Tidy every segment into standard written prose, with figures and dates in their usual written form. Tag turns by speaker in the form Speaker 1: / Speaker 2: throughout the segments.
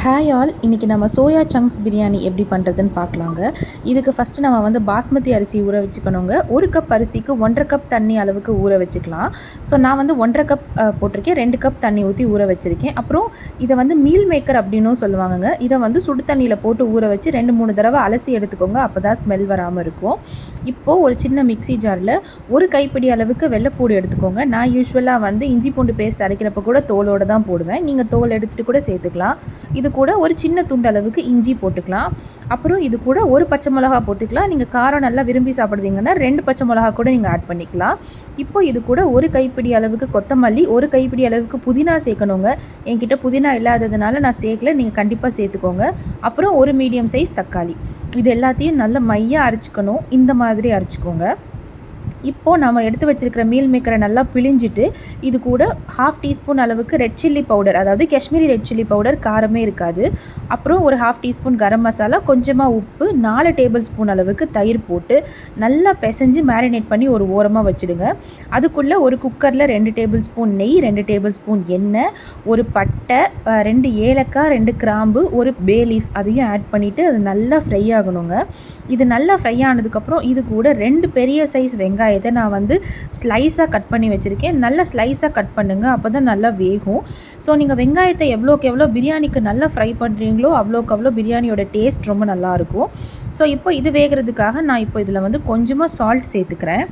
Speaker 1: Hi all, இன்றைக்கி நம்ம soya chunks biryani எப்படி பண்ணுறதுன்னு பார்க்கலாங்க. இதுக்கு ஃபஸ்ட்டு நம்ம பாஸ்மதி அரிசி ஊற வச்சுக்கணுங்க. 1 கப் அரிசிக்கு 1.5 கப் தண்ணி அளவுக்கு ஊற வச்சுக்கலாம். ஸோ நான் 1.5 கப் போட்டிருக்கேன். 2 கப் தண்ணி ஊற்றி ஊற வச்சுருக்கேன். அப்புறம் இதை மீல் மேக்கர் அப்படின்னும் சொல்லுவாங்கங்க. இதை சுடு தண்ணியில் போட்டு ஊற வச்சு 2-3 தடவை அலசி எடுத்துக்கோங்க. அப்போ தான் ஸ்மெல் வராமல் இருக்கும். இப்போது ஒரு சின்ன மிக்சி ஜாரில் 1 கைப்பிடி அளவுக்கு வெள்ளைப்பூடு எடுத்துக்கோங்க. நான் யூஸ்வலாக இஞ்சி பூண்டு பேஸ்ட் அரைக்கிறப்ப கூட தோலோடு தான் போடுவேன். நீங்கள் தோல் எடுத்துகிட்டு கூட சேர்த்துக்கலாம். இது கூட ஒரு சின்ன துண்டு அளவுக்கு இஞ்சி போட்டுக்கலாம். அப்புறம் இது கூட ஒரு பச்சை மிளகா போட்டுக்கலாம். நீங்கள் காரம் நல்லா விரும்பி சாப்பிடுவீங்கன்னா 2 பச்சை மிளகா கூட நீங்கள் ஆட் பண்ணிக்கலாம். இப்போ இது கூட ஒரு கைப்பிடி அளவுக்கு கொத்தமல்லி, ஒரு கைப்பிடி அளவுக்கு புதினா சேர்க்கணுங்க. என்கிட்ட புதினா இல்லாததுனால நான் சேர்க்கல, நீங்கள் கண்டிப்பாக சேர்த்துக்கோங்க. அப்புறம் ஒரு மீடியம் சைஸ் தக்காளி, இது எல்லாத்தையும் நல்லா மையாக அரைச்சிக்கணும். இந்த மாதிரி அரைச்சிக்கோங்க. இப்போது நம்ம எடுத்து வச்சுருக்கிற மீல் மேக்கரை நல்லா பிழிஞ்சிட்டு இது கூட 1/2 டீஸ்பூன் அளவுக்கு ரெட் சில்லி பவுடர், அதாவது காஷ்மீரி ரெட் சில்லி பவுடர், காரமே இருக்காது. அப்புறம் ஒரு 1/2 டீஸ்பூன் கரம் மசாலா, கொஞ்சமாக உப்பு, 4 டேபிள் ஸ்பூன் அளவுக்கு தயிர் போட்டு நல்லா பிசைஞ்சு மேரினேட் பண்ணி ஒரு ஓரமாக வச்சுடுங்க. அதுக்குள்ளே ஒரு குக்கரில் 2 டேபிள் ஸ்பூன் நெய், 2 டேபிள் ஸ்பூன் எண்ணெய், ஒரு பட்டை, 2 ஏலக்காய், 2 கிராம்பு, ஒரு பே லீஃப் அதையும் ஆட் பண்ணிவிட்டு அது நல்லா ஃப்ரை ஆகணுங்க. இது நல்லா ஃப்ரை ஆனதுக்கப்புறம் இது கூட 2 பெரிய சைஸ் வெங்காயத்தை நான் ஸ்லைஸாக கட் பண்ணி வச்சுருக்கேன். நல்லா ஸ்லைஸாக கட் பண்ணுங்கள், அப்போ தான் நல்லா வேகும். ஸோ நீங்கள் வெங்காயத்தை எவ்வளோக்கு எவ்வளோ பிரியாணிக்கு நல்லா ஃப்ரை பண்ணுறீங்களோ அவ்வளோக்கு அவ்வளோ பிரியாணியோட டேஸ்ட் ரொம்ப நல்லாயிருக்கும். ஸோ இப்போ இது வேகிறதுக்காக நான் இப்போ இதில் கொஞ்சமாக சால்ட் சேர்த்துக்கிறேன்.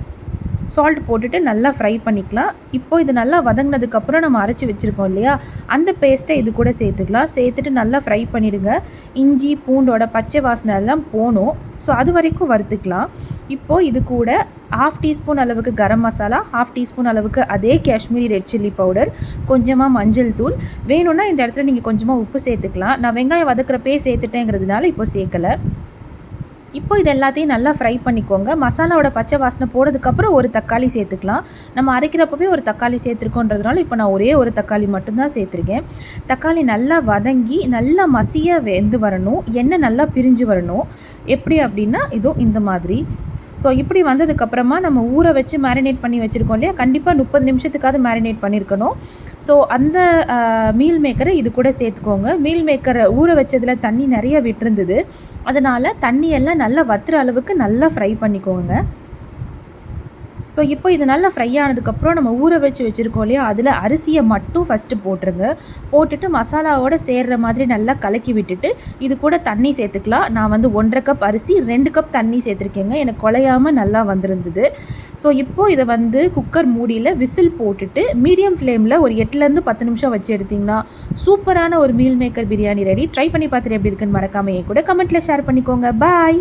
Speaker 1: சால்ட் போட்டுட்டு நல்லா ஃப்ரை பண்ணிக்கலாம். இப்போது இது நல்லா வதங்கினதுக்கப்புறம் நம்ம அரைச்சி வச்சுருக்கோம் இல்லையா, அந்த பேஸ்ட்டை இது கூட சேர்த்துக்கலாம். சேர்த்துட்டு நல்லா ஃப்ரை பண்ணிவிடுங்க. இஞ்சி பூண்டோட பச்சை வாசனை எல்லாம் போகணும். ஸோ அது வரைக்கும் வறுத்துக்கலாம். இப்போது இது கூட 1/2 டீஸ்பூன் அளவுக்கு கரம் மசாலா, 1/2 டீஸ்பூன் அளவுக்கு அதே காஷ்மீரி ரெட் சில்லி பவுடர், கொஞ்சமாக மஞ்சள் தூள், வேணும்னா இந்த இடத்துல நீங்கள் கொஞ்சமாக உப்பு சேர்த்துக்கலாம். நான் வெங்காயம் வதக்கிறப்பே சேர்த்துட்டேங்கிறதுனால இப்போ சேர்க்கலை. இப்போ இது எல்லாத்தையும் நல்லா ஃப்ரை பண்ணிக்கோங்க. மசாலாவோட பச்சை வாசனை போனதுக்கப்புறம் ஒரு தக்காளி சேர்த்துக்கலாம். நம்ம அரைக்கிறப்பவே ஒரு தக்காளி சேர்த்துருக்கோன்றதுனால இப்போ நான் ஒரே ஒரு தக்காளி மட்டும்தான் சேர்த்துருக்கேன். தக்காளி நல்லா வதங்கி நல்லா மசிய வெந்து வரணும். எண்ணெய் நல்லா பிரிஞ்சு வரணும். எப்படி அப்படின்னா இதோ இந்த மாதிரி. ஸோ இப்படி வந்ததுக்கப்புறமா நம்ம ஊற வச்சு மேரினேட் பண்ணி வச்சுருக்கோம் இல்லையா, கண்டிப்பாக 30 நிமிஷத்துக்காவது மேரினேட் பண்ணியிருக்கணும். ஸோ அந்த மீல் மேக்கரை இது கூட சேர்த்துக்கோங்க. மீல் மேக்கரை ஊற வச்சதில் தண்ணி நிறைய விட்டுருந்தது, அதனால் தண்ணியெல்லாம் நல்லா வத்துற அளவுக்கு நல்லா ஃப்ரை பண்ணிக்கோங்க. ஸோ இப்போ இது நல்லா ஃப்ரை ஆனதுக்கப்புறம் நம்ம ஊற வச்சுருக்கோம் இல்லையா, அதில் அரிசியை மட்டும் ஃபஸ்ட்டு போட்டுருங்க. போட்டுட்டு மசாலாவோடு சேர்கிற மாதிரி நல்லா கலக்கி விட்டுட்டு இது கூட தண்ணி சேர்த்துக்கலாம். நான் 1.5 கப் அரிசி 2 கப் தண்ணி சேர்த்துருக்கேங்க. எனக்கு குலையாமல் நல்லா வந்திருந்தது. ஸோ இப்போது இதை குக்கர் மூடியில் விசில் போட்டுட்டு மீடியம் ஃப்ளேமில் ஒரு 8லேருந்து 10 நிமிஷம் வச்சு எடுத்திங்கன்னா சூப்பரான ஒரு meal maker biryani ready. Try பண்ணி பார்த்துட்டு எப்படி இருக்குன்னு மறக்காமல் என் கூட கமெண்ட்டில் ஷேர் பண்ணிக்கோங்க. பாய்.